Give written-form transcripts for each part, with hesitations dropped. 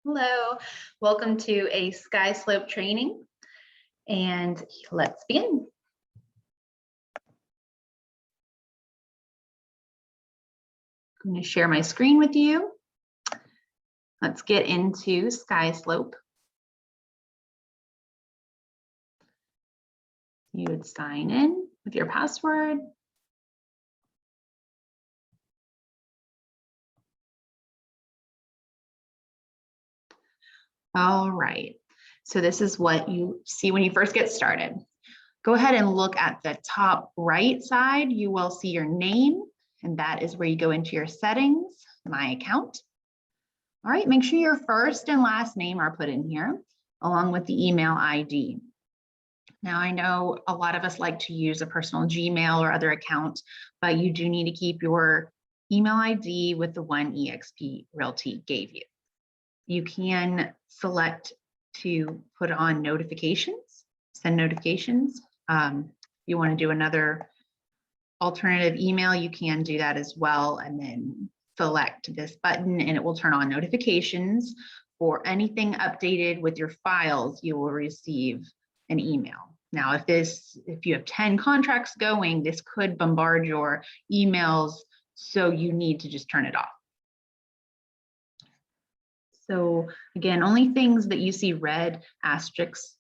Hello, welcome to a Skyslope training, and let's begin. I'm going to share my screen with you. Let's get into Skyslope. You would sign in with your password. All right, so this is what you see when you first get started. Go ahead and look at the top right side. You will see your name, and that is where you go into your settings, my account. All right, make sure your first and last name are put in here, along with the email ID. Now, I know a lot of us like to use a personal Gmail or other account, but you do need to keep your email ID with the one eXp Realty gave you. You can select to put on notifications, send notifications. If you want to do another alternative email, you can do that as well, and then select this button and it will turn on notifications for anything updated with your files. You will receive an email. Now, if you have 10 contracts going, this could bombard your emails, so you need to just turn it off. So again, only things that you see red asterisks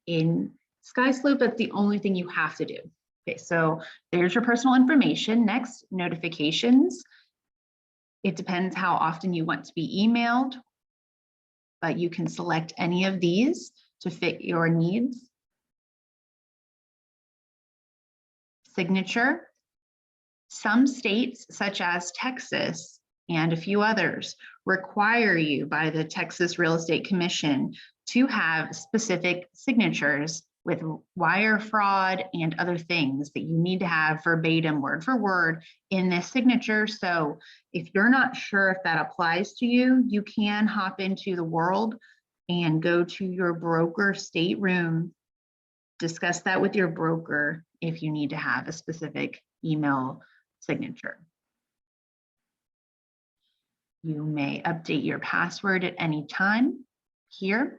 in Skyslope, that's the only thing you have to do. Okay, so there's your personal information. Next, notifications. It depends how often you want to be emailed, but you can select any of these to fit your needs. Signature. Some states, such as Texas and a few others, require you by the Texas Real Estate Commission to have specific signatures with wire fraud and other things that you need to have verbatim, word for word in this signature. So if you're not sure if that applies to you, you can hop into the world and go to your broker stateroom, discuss that with your broker if you need to have a specific email signature. You may update your password at any time. Here,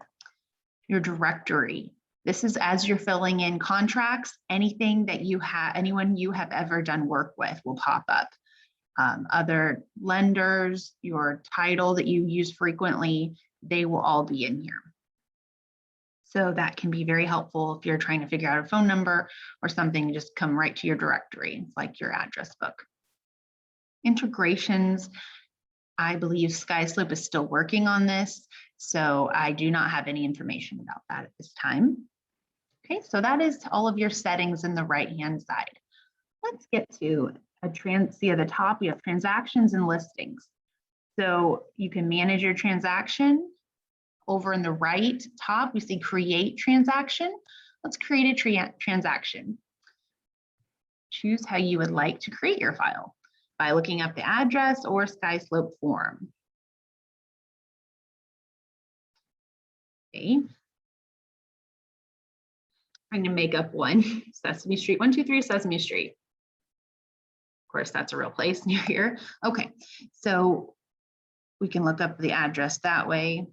your directory. This is as you're filling in contracts, anything that you have, anyone you have ever done work with will pop up. Other lenders, your title that you use frequently, they will all be in here. So that can be very helpful if you're trying to figure out a phone number or something, just come right to your directory. It's like your address book. Integrations. I believe Skyslope is still working on this, so I do not have any information about that at this time. Okay, so that is all of your settings in the right-hand side. Let's get to see at the top, we have transactions and listings. So you can manage your transaction. Over in the right top, we see create transaction. Let's create a transaction. Choose how you would like to create your file by looking up the address or Skyslope form. Okay. I'm going to make up one. Sesame Street, 123 Sesame Street. Of course, that's a real place near here. Okay, so we can look up the address that way.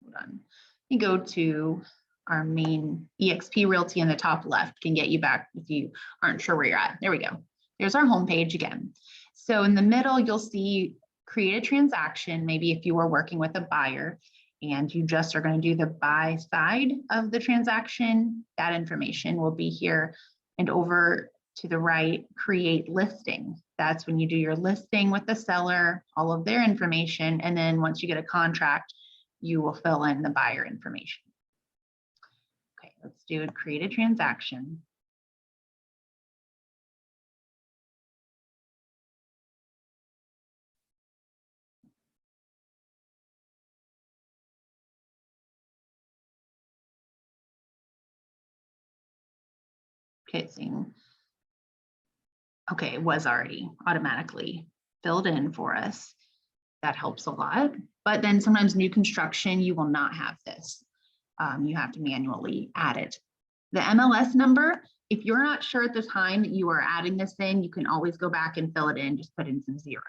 Hold on. You go to our main eXp Realty in the top left, can get you back if you aren't sure where you're at. There we go. There's our homepage again. So in the middle, you'll see create a transaction. Maybe if you were working with a buyer and you just are going to do the buy side of the transaction, that information will be here. And over to the right, create listing. That's when you do your listing with the seller, all of their information. And then once you get a contract, you will fill in the buyer information. Okay, let's do it. Create a transaction. Okay, okay, it was already automatically filled in for us. That helps a lot. But then sometimes new construction, you will not have this. You have to manually add it. The MLS number, if you're not sure at the time that you are adding this in, you can always go back and fill it in, just put in some zeros.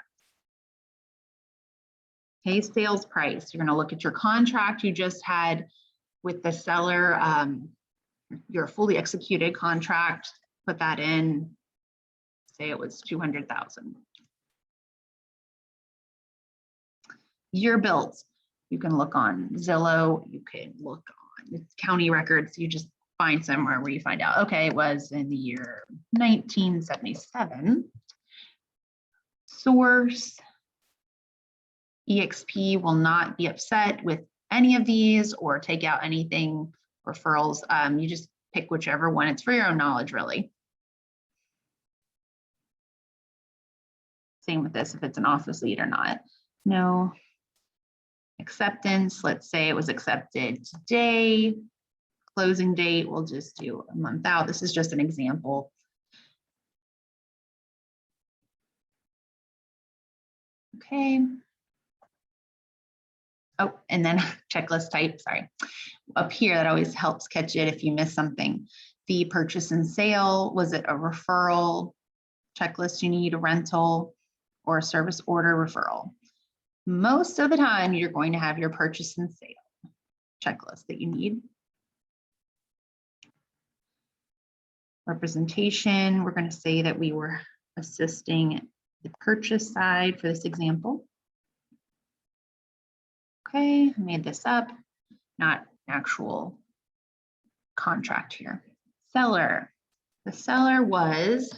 Okay, sales price. You're going to look at your contract you just had with the seller, your fully executed contract, put that in, say it was 200,000. Year built, you can look on Zillow, you can look on county records, you just find somewhere where you find out, okay, it was in the year 1977. Source, eXp will not be upset with any of these or take out anything, referrals. You just pick whichever one. It's for your own knowledge, really. Same with this, if it's an office lead or not. No. Acceptance, let's say it was accepted today. Closing date, we'll just do a month out. This is just an example. Okay. Oh, and then checklist type, sorry. Up here, that always helps catch it if you miss something. The purchase and sale, was it a referral checklist you need, a rental, or a service order referral? Most of the time, you're going to have your purchase and sale checklist that you need. Representation, we're going to say that we were assisting the purchase side for this example. Okay, I made this up, not actual contract here. Seller, the seller was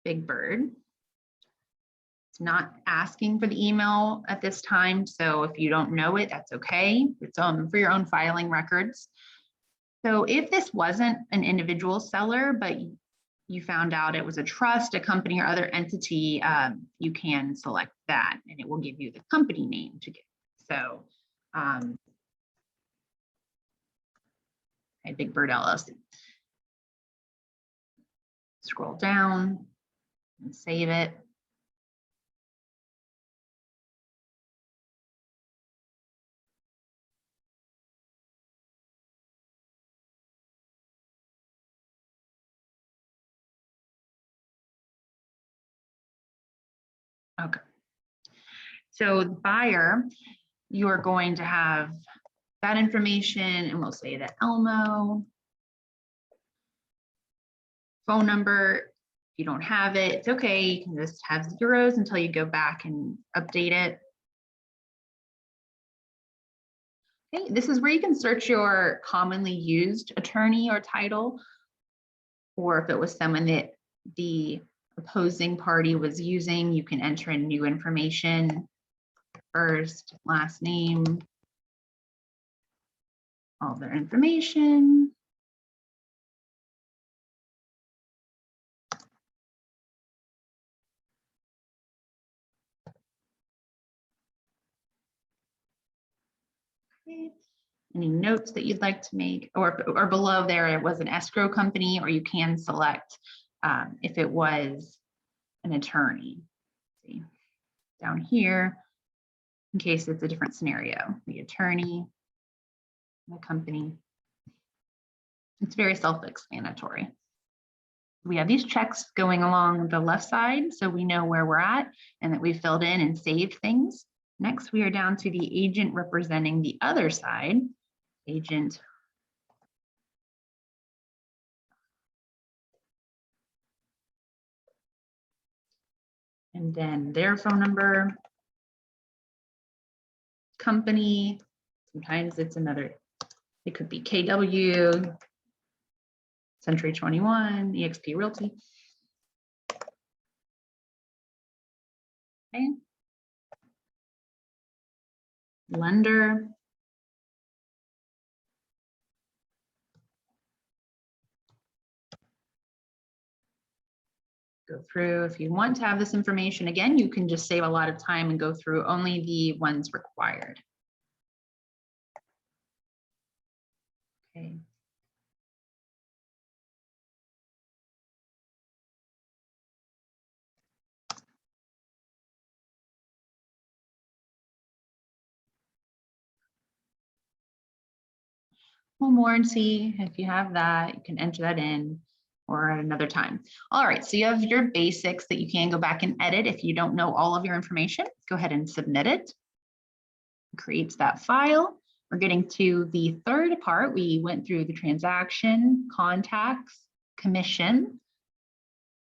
Big Bird. It's not asking for the email at this time, so if you don't know it, that's okay. It's for your own filing records. So if this wasn't an individual seller, but you found out it was a trust, a company, or other entity, you can select that and it will give you the company name to get. So Big Bird LLC. Scroll down and save it. Okay. So the buyer, you are going to have that information, and we'll say that Elmo, phone number. If you don't have it, it's okay. You can just have zeros until you go back and update it. Okay, this is where you can search your commonly used attorney or title, or if it was someone that the opposing party was using, you can enter in new information, first, last name, all their information. Okay. Any notes that you'd like to make, or below there, it was an escrow company, or you can select if it was an attorney. See, down here, in case it's a different scenario, the attorney, the company. It's very self-explanatory. We have these checks going along the left side, so we know where we're at and that we filled in and saved things. Next, we are down to the agent representing the other side. Agent. And then their phone number. Company. Sometimes it's another, it could be KW, Century 21, eXp Realty. Okay. Lender. Go through, if you want to have this information again, you can just save a lot of time and go through only the ones required. Okay. One more and see if you have that. You can enter that in or at another time. All right, so you have your basics that you can go back and edit. If you don't know all of your information, go ahead and submit it. Creates that file. We're getting to the third part. We went through the transaction, contacts, commission.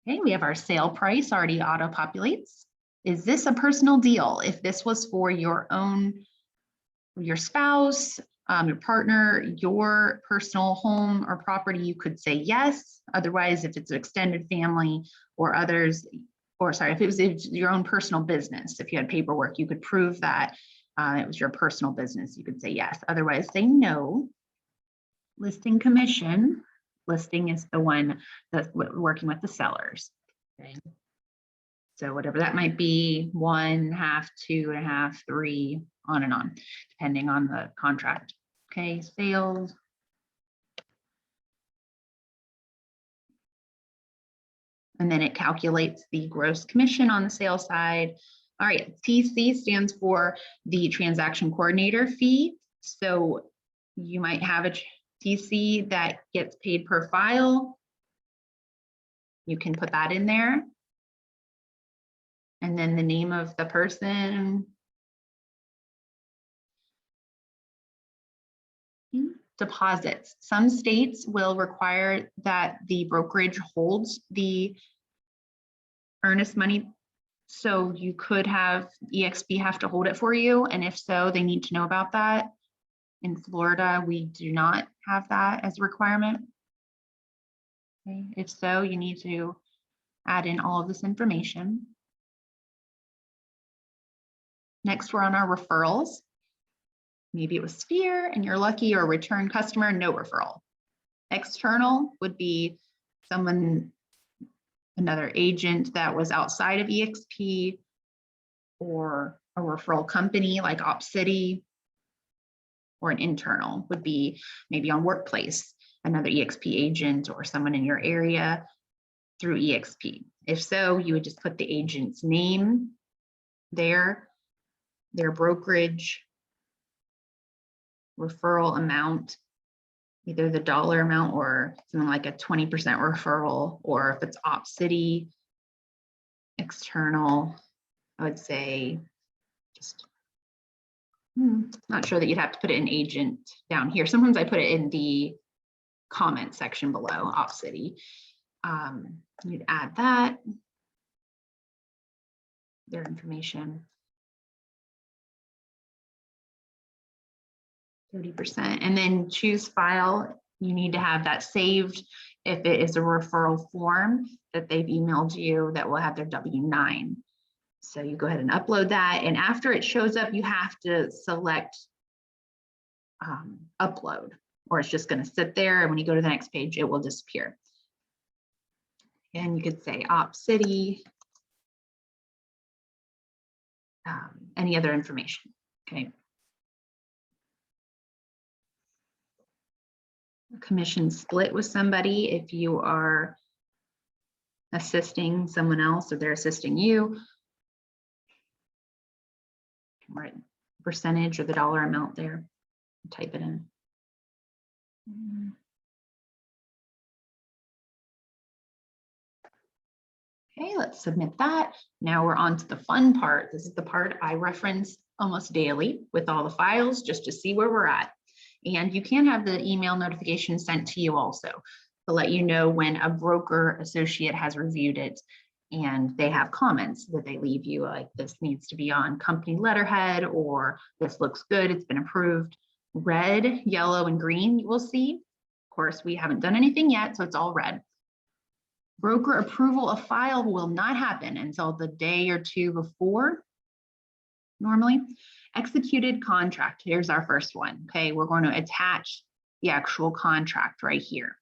Okay, we have our sale price already auto-populates. Is this a personal deal? If this was for your own, your spouse, your partner, your personal home or property, you could say yes. Otherwise, if it's an extended family or others, or sorry, if it was your own personal business, if you had paperwork, you could prove that it was your personal business, you could say yes. Otherwise, say no. Listing commission. Listing is the one that's working with the sellers. Okay. So whatever that might be, 1.5, 2.5, 3, on and on, depending on the contract. Okay, sales. And then it calculates the gross commission on the sales side. All right, TC stands for the transaction coordinator fee. So you might have a TC that gets paid per file. You can put that in there. And then the name of the person. Deposits. Some states will require that the brokerage holds the earnest money. So you could have eXp have to hold it for you. And if so, they need to know about that. In Florida, we do not have that as a requirement. Okay. If so, you need to add in all of this information. Next, we're on our referrals. Maybe it was Sphere and you're lucky, or return customer, no referral. External would be someone, another agent that was outside of eXp, or a referral company like OpCity, or an internal would be maybe on Workplace, another eXp agent or someone in your area through eXp. If so, you would just put the agent's name there, their brokerage, referral amount, either the dollar amount or something like a 20% referral, or if it's OpCity, external, I would say just, not sure that you'd have to put it in agent down here. Sometimes I put it in the comment section below, OpCity. You'd add that, their information. 30%, and then choose file. You need to have that saved if it is a referral form that they've emailed you that will have their W-9. So you go ahead and upload that, and after it shows up, you have to select upload, or it's just going to sit there, and when you go to the next page, it will disappear. And you could say OpCity, any other information. Okay. Commission split with somebody if you are assisting someone else or they're assisting you. Right, percentage or the dollar amount there. Type it in. Okay, let's submit that. Now we're on to the fun part. This is the part I reference almost daily with all the files just to see where we're at. And you can have the email notification sent to you also to let you know when a broker associate has reviewed it and they have comments that they leave you, like this needs to be on company letterhead, or this looks good, it's been approved. Red, yellow, and green you will see. Of course, we haven't done anything yet, so it's all red. Broker approval of file will not happen until the day or two before, normally. Executed contract, here's our first one. Okay, we're going to attach the actual contract right here.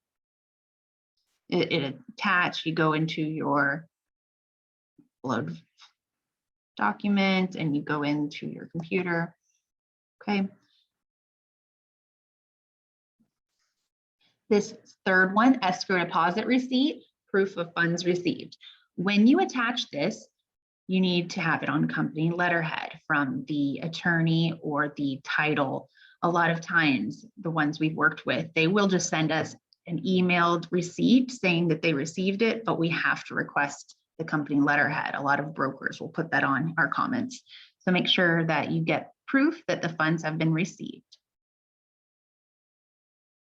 It attach, you go into your upload document and you go into your computer. Okay. This third one, escrow deposit receipt, proof of funds received. When you attach this, you need to have it on company letterhead from the attorney or the title a lot of times, the ones we've worked with, they will just send us an emailed receipt saying that they received it, but we have to request the company letterhead. A lot of brokers will put that on our comments. So make sure that you get proof that the funds have been received.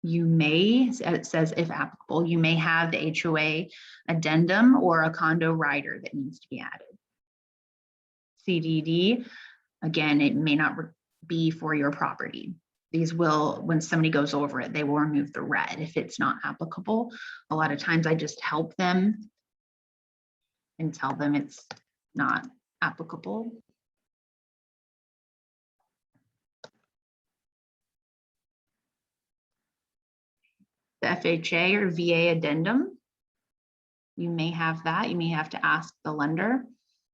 You may, it says if applicable, you may have the HOA addendum or a condo rider that needs to be added. CDD, again, it may not be for your property. These will, when somebody goes over it, they will remove the red if it's not applicable. A lot of times I just help them and tell them it's not applicable. The FHA or VA addendum, you may have that. You may have to ask the lender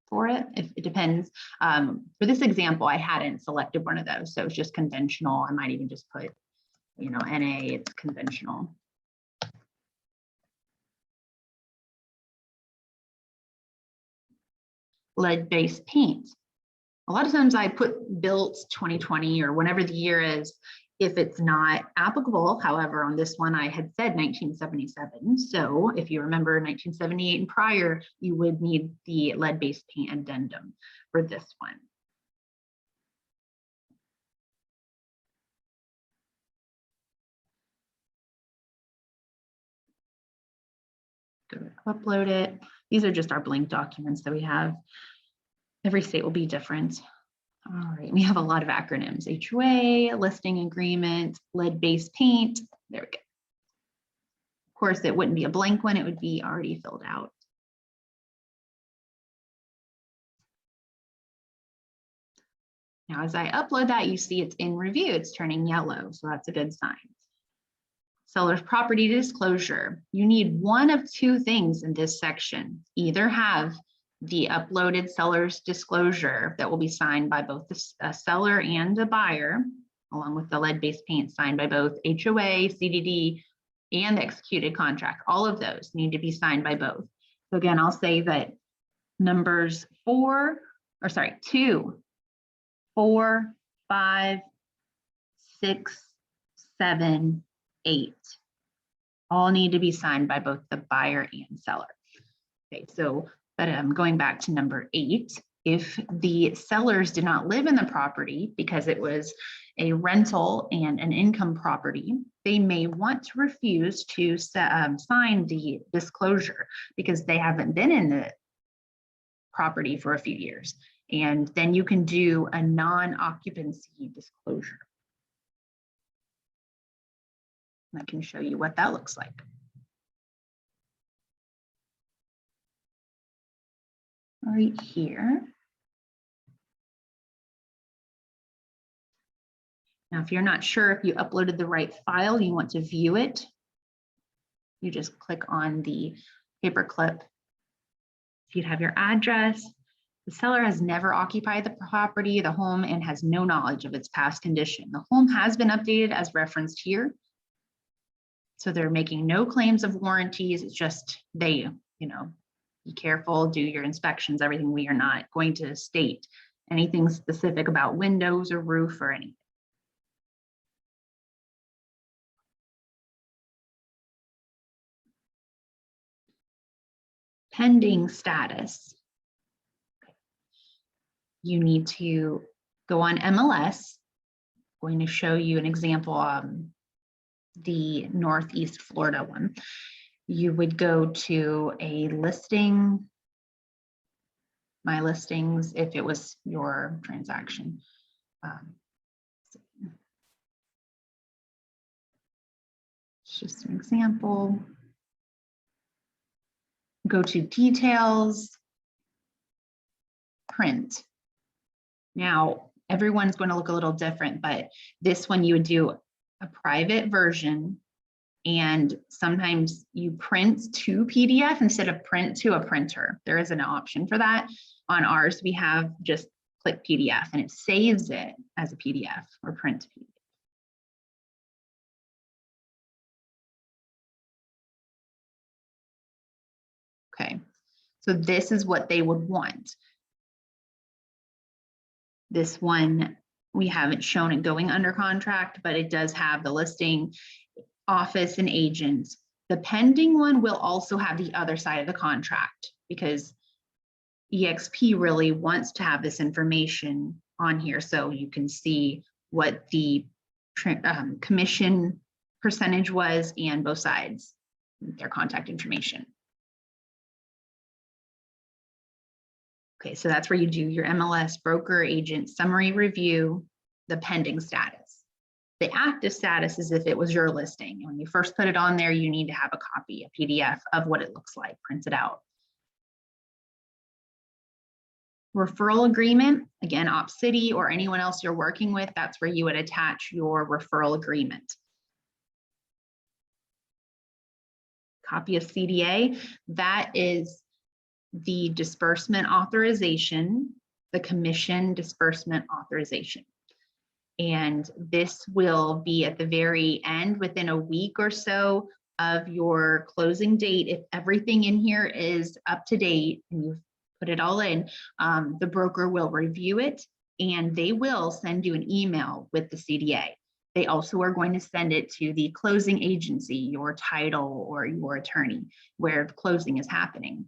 for it. If it depends. For this example, I hadn't selected one of those, so it's just conventional. I might even just put, you know, NA, it's conventional. Lead-based paint. A lot of times I put built 2020 or whenever the year is, if it's not applicable. However, on this one, I had said 1977. So if you remember 1978 and prior, you would need the lead-based paint addendum for this one. Go to upload it. These are just our blank documents that we have. Every state will be different. All right, we have a lot of acronyms: HOA, listing agreement, lead-based paint. There we go. Of course, it wouldn't be a blank one, it would be already filled out. Now, as I upload that, you see it's in review, it's turning yellow, so that's a good sign. Seller's property disclosure. You need one of two things in this section. Either have the uploaded seller's disclosure that will be signed by both the seller and the buyer, along with the lead-based paint signed by both HOA, CDD, and the executed contract. All of those need to be signed by both. So again, I'll say that numbers 2, 4, 5, 6, 7, 8 all need to be signed by both the buyer and seller. Okay, so but I'm going back to number 8. If the sellers did not live in the property because it was a rental and an income property, they may want to refuse to sign the disclosure because they haven't been in the property for a few years. And then you can do a non-occupancy disclosure. I can show you what that looks like. Right here. Now, if you're not sure if you uploaded the right file, you want to view it, you just click on the paperclip. If you'd have your address, the seller has never occupied the property, the home, and has no knowledge of its past condition. The home has been updated as referenced here. So they're making no claims of warranties. It's just they, you know, be careful, do your inspections, everything. We are not going to state anything specific about windows or roof or anything. Pending status. You need to go on MLS. I'm going to show you an example, the Northeast Florida one. You would go to a listing, my listings, if it was your transaction. It's just an example. Go to details, print. Now, everyone's going to look a little different, but this one you would do a private version, and sometimes you print to PDF instead of print to a printer. There is an option for that. On ours, we have just click PDF and it saves it as a PDF or print to PDF. Okay, so this is what they would want. This one We haven't shown it going under contract, but it does have the listing, office, and agents. The pending one will also have the other side of the contract because eXp really wants to have this information on here so you can see what the commission percentage was and both sides, their contact information. Okay, so that's where you do your MLS, broker, agent, summary review, the pending status. The active status is if it was your listing. When you first put it on there, you need to have a copy, a PDF of what it looks like, printed out. Referral agreement, again, OpCity or anyone else you're working with, that's where you would attach your referral agreement. Copy of CDA, that is the disbursement authorization, the commission disbursement authorization. And this will be at the very end within a week or so of your closing date. If everything in here is up to date and you've put it all in, the broker will review it and they will send you an email with the CDA. They also are going to send it to the closing agency, your title or your attorney, where the closing is happening.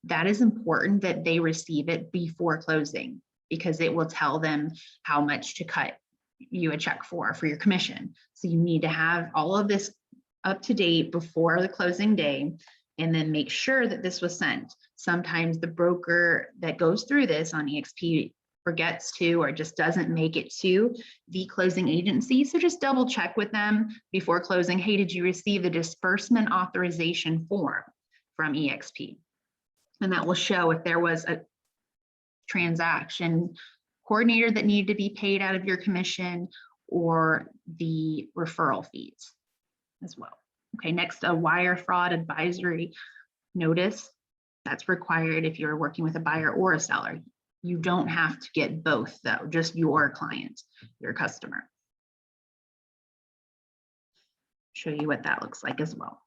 That is important that they receive it before closing because it will tell them how much to cut you a check for your commission. So you need to have all of this up to date before the closing day and then make sure that this was sent. Sometimes the broker that goes through this on eXp forgets to or just doesn't make it to the closing agency. So just double check with them before closing. Hey, did you receive the disbursement authorization form from eXp? And that will show if there was a transaction coordinator that needed to be paid out of your commission or the referral fees as well. Okay, next, a wire fraud advisory notice. That's required if you're working with a buyer or a seller. You don't have to get both though, just your client, your customer. Show you what that looks like as well.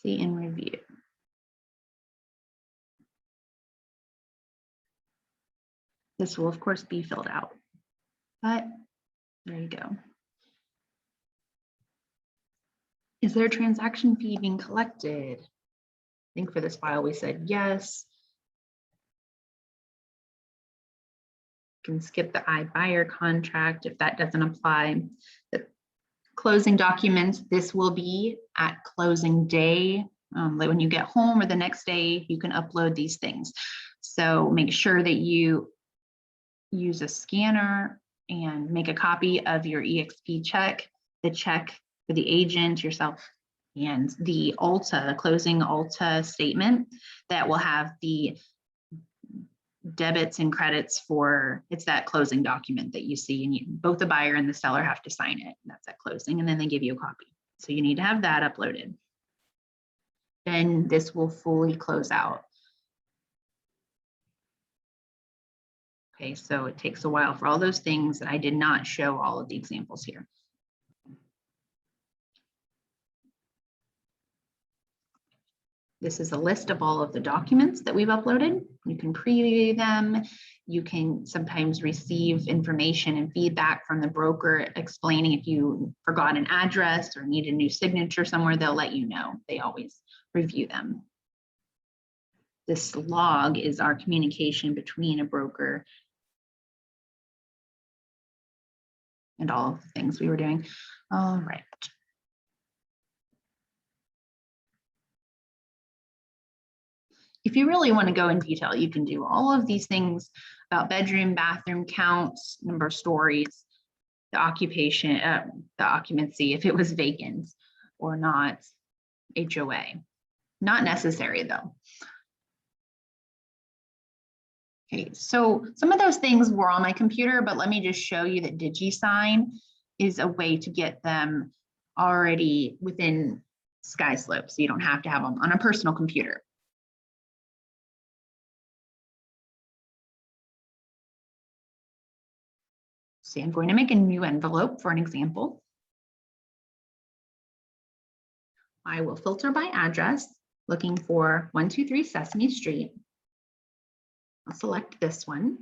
See and review. This will of course be filled out, but there you go. Is there a transaction fee being collected? I think for this file we said yes. You can skip the iBuyer contract if that doesn't apply. The closing documents, this will be at closing day. Like when you get home or the next day, you can upload these things. So make sure that you use a scanner and make a copy of your eXp check, the check for the agent, yourself, and the ALTA, closing ALTA statement that will have the debits and credits for, it's that closing document that you see, and both the buyer and the seller have to sign it. That's at closing, and then they give you a copy. So you need to have that uploaded. Then this will fully close out. Okay, so it takes a while for all those things. I did not show all of the examples here. This is a list of all of the documents that we've uploaded. You can preview them. You can sometimes receive information and feedback from the broker explaining if you forgot an address or need a new signature somewhere, they'll let you know. They always review them. This log is our communication between a broker and all of the things we were doing. All right. If you really want to go in detail, you can do all of these things about bedroom, bathroom counts, number of stories, the occupation, the occupancy, if it was vacant or not, HOA. Not necessary though. Okay, so some of those things were on my computer, but let me just show you that DigiSign is a way to get them already within Skyslope, so you don't have to have them on a personal computer. See, I'm going to make a new envelope for an example. I will filter by address, looking for 123 Sesame Street. I'll select this one.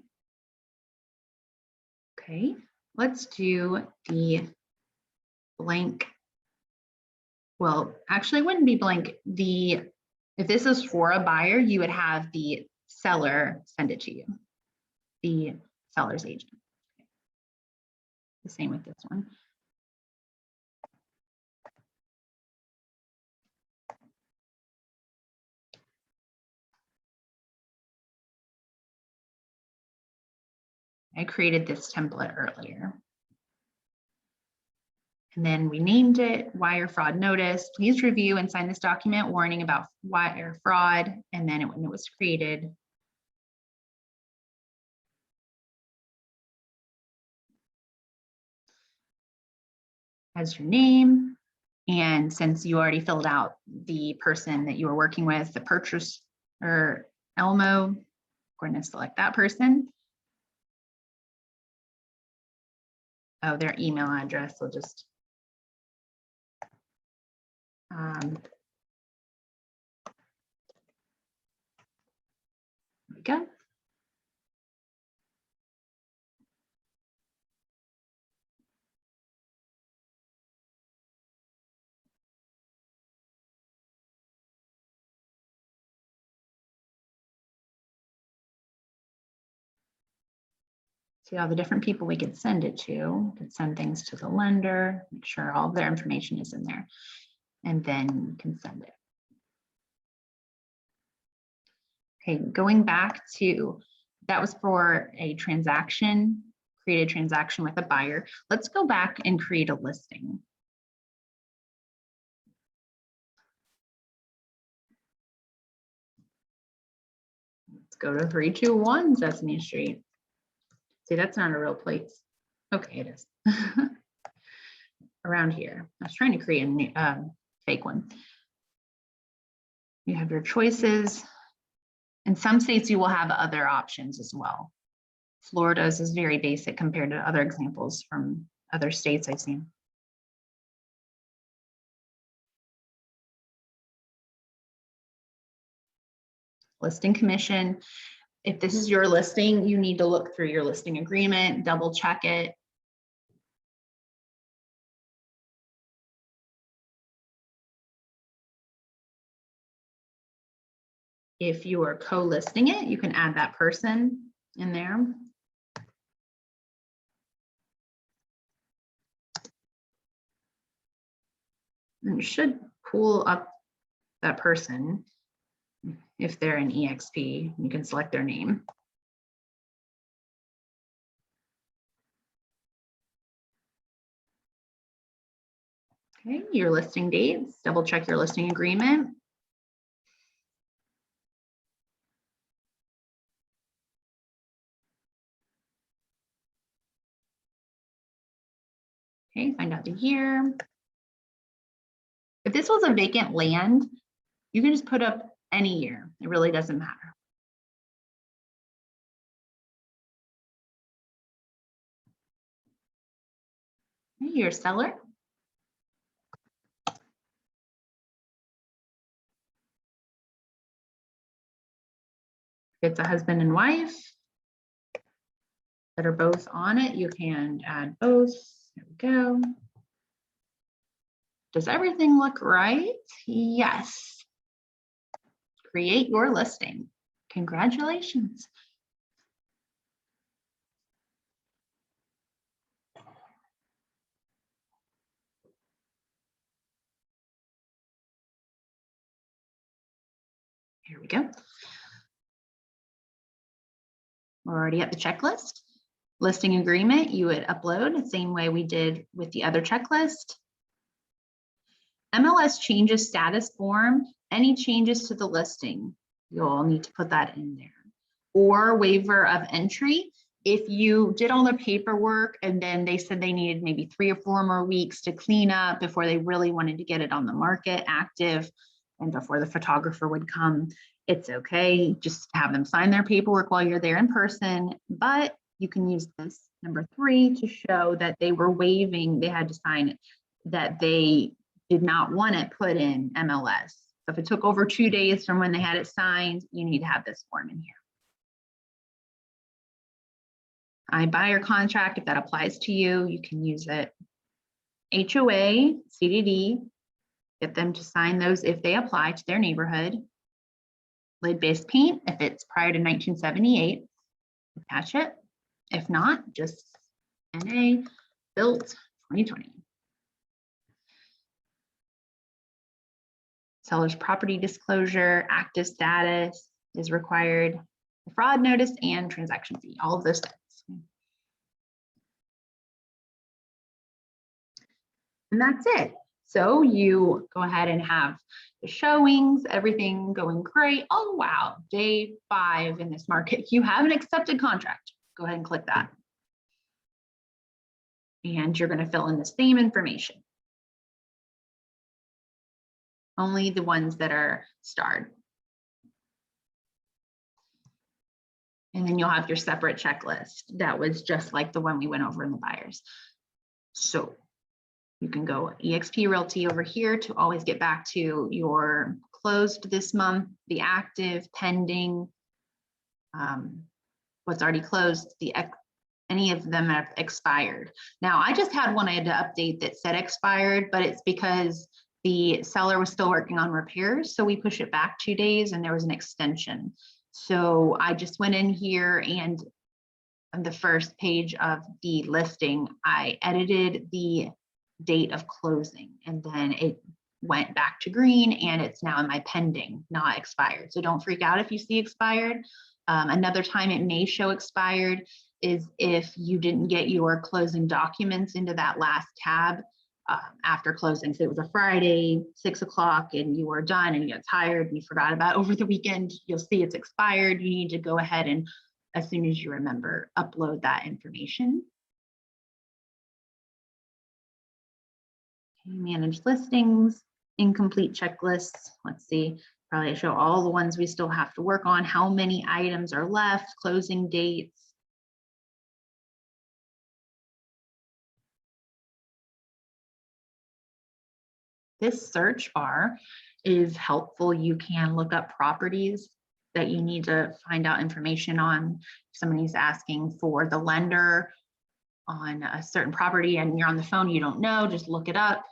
Okay, let's do the blank. Well, actually it wouldn't be blank. If this is for a buyer, you would have the seller send it to you, the seller's agent. The same with this one. I created this template earlier. And then we named it wire fraud notice. Please review and sign this document warning about wire fraud. And then when it was created, as your name. And since you already filled out the person that you were working with, the purchase or Elmo, I'm going to select that person. Oh, their email address. We'll just there we go. See all the different people we could send it to. We could send things to the lender, make sure all of their information is in there, and then you can send it. Okay, going back to, that was for a transaction, create a transaction with a buyer. Let's go back and create a listing. Let's go to 321 Sesame Street. See, that's not a real place. Okay, it is. Around here. I was trying to create a new, fake one. You have your choices. In some states, you will have other options as well. Florida's is very basic compared to other examples from other states I've seen. Listing commission. If this is your listing, you need to look through your listing agreement, double check it. If you are co-listing it, you can add that person in there. And it should pull up that person. If they're in eXp, you can select their name. Okay, your listing dates, double check your listing agreement. Okay, find out the year. If this was a vacant land, you can just put up any year. It really doesn't matter. Okay, your seller. If it's a husband and wife that are both on it, you can add both. There we go. Does everything look right? Yes. Create your listing. Congratulations. Here we go. We're already at the checklist. Listing agreement, you would upload the same way we did with the other checklist. MLS changes status form, any changes to the listing, you'll need to put that in there. Or waiver of entry. If you did all the paperwork and then they said they needed maybe 3 or 4 more weeks to clean up before they really wanted to get it on the market active and before the photographer would come, it's okay. Just have them sign their paperwork while you're there in person, but you can use this Number 3, to show that they were waiving, they had to sign it, that they did not want it put in MLS. So if it took over 2 days from when they had it signed, you need to have this form in here. Buyer contract, if that applies to you, you can use it. HOA, CDD, get them to sign those if they apply to their neighborhood. Lid-based paint, if it's prior to 1978, attach it. If not, just NA built 2020. Seller's property disclosure, active status is required, fraud notice, and transaction fee, all of those things. And that's it. So you go ahead and have the showings, everything going great. Oh, wow, day 5 in this market. You have an accepted contract. Go ahead and click that. And you're going to fill in the same information. Only the ones that are starred. And then you'll have your separate checklist. That was just like the one we went over in the buyers. So you can go eXp Realty over here to always get back to your closed this month, the active, pending, what's already closed, any of them have expired. Now, I just had one I had to update that said expired, but it's because the seller was still working on repairs. So we push it back 2 days and there was an extension. So I just went in here and on the first page of the listing, I edited the date of closing and then it went back to green and it's now in my pending, not expired. So don't freak out if you see expired. Another time it may show expired is if you didn't get your closing documents into that last tab after closing. So it was a Friday, 6 o'clock, and you were done and you got tired and you forgot about it over the weekend. You'll see it's expired. You need to go ahead and, as soon as you remember, upload that information. Okay, manage listings, incomplete checklists. Let's see, probably show all the ones we still have to work on, how many items are left, closing dates. This search bar is helpful. You can look up properties that you need to find out information on. If somebody's asking for the lender on a certain property and you're on the phone, you don't know, just look it up.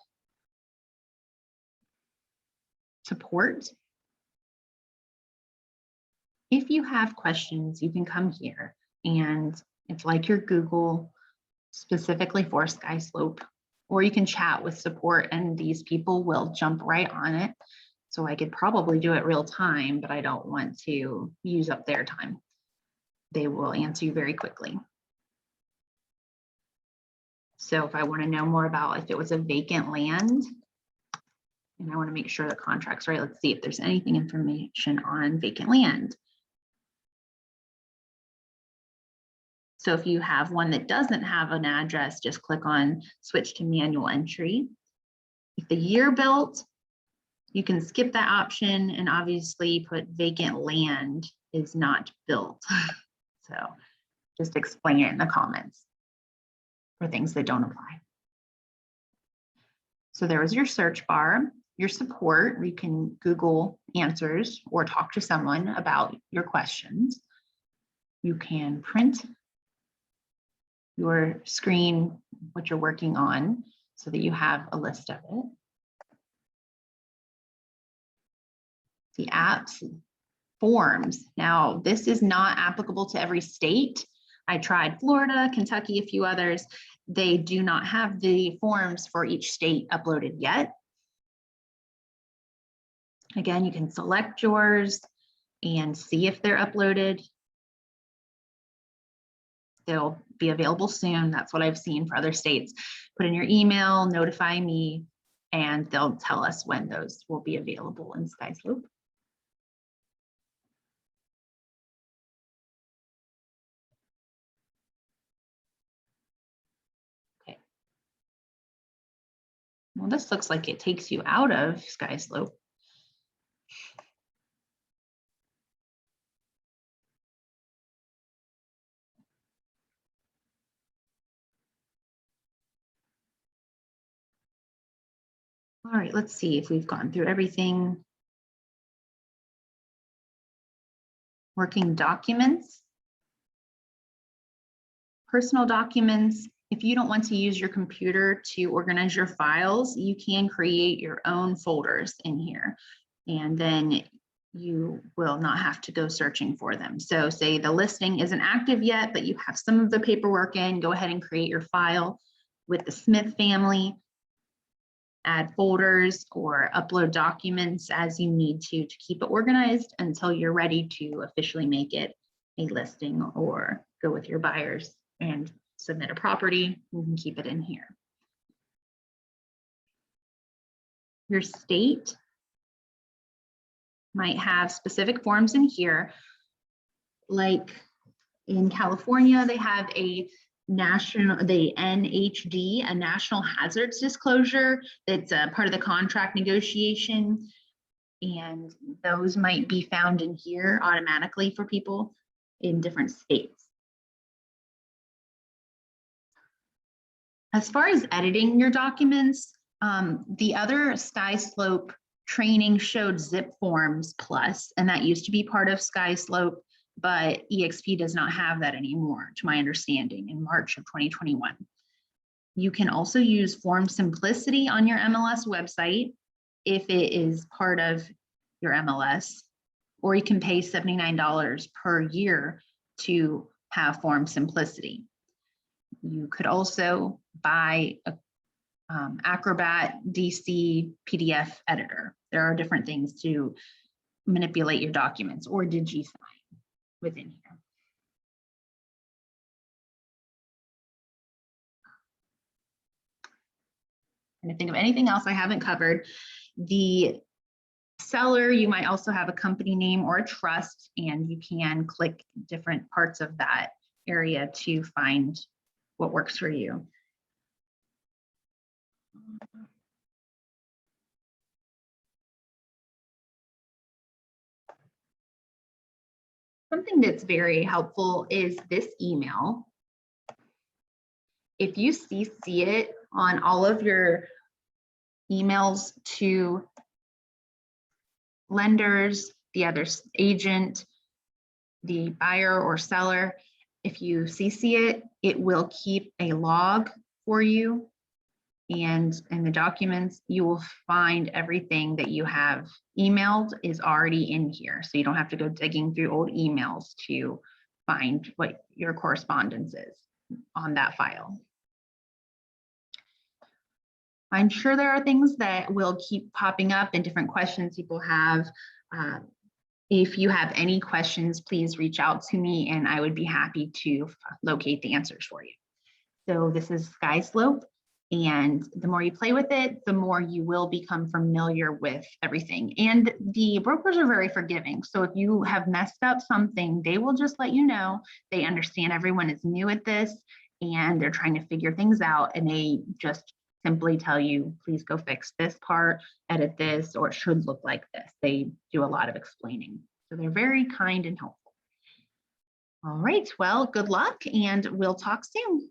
Support. If you have questions, you can come here and it's like your Google specifically for Skyslope, or you can chat with support and these people will jump right on it. So I could probably do it real time, but I don't want to use up their time. They will answer you very quickly. So if I want to know more about if it was a vacant land, and I want to make sure the contract's right, let's see if there's anything information on vacant land. So if you have one that doesn't have an address, just click on switch to manual entry. If the year built, you can skip that option and obviously put vacant land is not built. So just explain it in the comments for things that don't apply. So there was your search bar, your support, where you can Google answers or talk to someone about your questions. You can print your screen, what you're working on, so that you have a list of it. The apps, forms. Now, this is not applicable to every state. I tried Florida, Kentucky, a few others. They do not have the forms for each state uploaded yet. Again, you can select yours and see if they're uploaded. They'll be available soon. That's what I've seen for other states. Put in your email, notify me, and they'll tell us when those will be available in Skyslope. Okay. Well, this looks like it takes you out of Skyslope. All right, let's see if we've gone through everything. Working documents. Personal documents. If you don't want to use your computer to organize your files, you can create your own folders in here. And then you will not have to go searching for them. So say the listing isn't active yet, but you have some of the paperwork in, go ahead and create your file with the Smith family, add folders or upload documents as you need to keep it organized until you're ready to officially make it a listing or go with your buyers and submit a property. You can keep it in here. Your state might have specific forms in here. Like in California, they have a the NHD, a national hazards disclosure. That's a part of the contract negotiation. And those might be found in here automatically for people in different states. As far as editing your documents, the other Skyslope training showed zip forms plus, and that used to be part of Skyslope, but eXp does not have that anymore, to my understanding, in March of 2021. You can also use Form Simplicity on your MLS website if it is part of your MLS, or you can pay $79 per year to have Form Simplicity. You could also buy a Acrobat DC PDF editor. There are different things to manipulate your documents, or DigiSign within here. And I think of anything else I haven't covered. The seller, you might also have a company name or a trust, and you can click different parts of that area to find what works for you. Something that's very helpful is this email. If you CC it on all of your emails to lenders, the other agent, the buyer or seller, if you CC it, it will keep a log for you. And in the documents, you will find everything that you have emailed is already in here. So you don't have to go digging through old emails to find what your correspondence is on that file. I'm sure there are things that will keep popping up and different questions people have. If you have any questions, please reach out to me and I would be happy to locate the answers for you. So this is Skyslope, and the more you play with it, the more you will become familiar with everything. And the brokers are very forgiving. So if you have messed up something, they will just let you know. They understand everyone is new at this and they're trying to figure things out, and they just simply tell you, please go fix this part, edit this, or it should look like this. They do a lot of explaining. So they're very kind and helpful. All right, well, good luck and we'll talk soon.